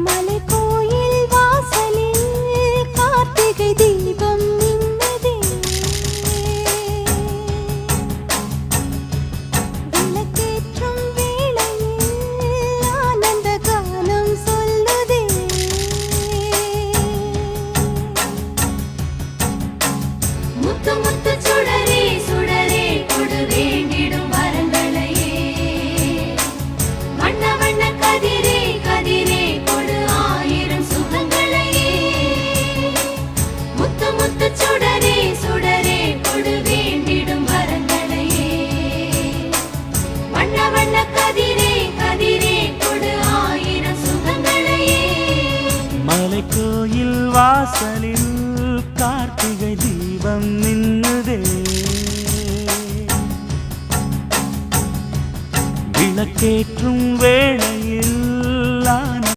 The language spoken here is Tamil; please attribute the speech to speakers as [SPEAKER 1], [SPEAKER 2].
[SPEAKER 1] மலைக்கோயில் வாசலில் கார்த்திகை தீபம் மின்னுதே. விளக்கேற்றும் வேளையில் ஆனந்த கானம் சொல்லுதே. முத்து முத்து சுடரே சுடரே கொடு வேண்டிடும் வரங்களையே. வண்ண வண்ண கதிரே கதிரே கொடு ஆயிரம் சுகங்களையே. முத்து முத்து சுடரே சுடரே கொடு வேண்டிடும் வரங்களையே. வண்ண வண்ண கதிரே கதிரே கொடு ஆயிரம் சுகங்களையே.
[SPEAKER 2] மலைக்கோயில் வாசலில் கார்த்திகை தீபம் மின்னுதே. விளக்கேற்றும் வேளை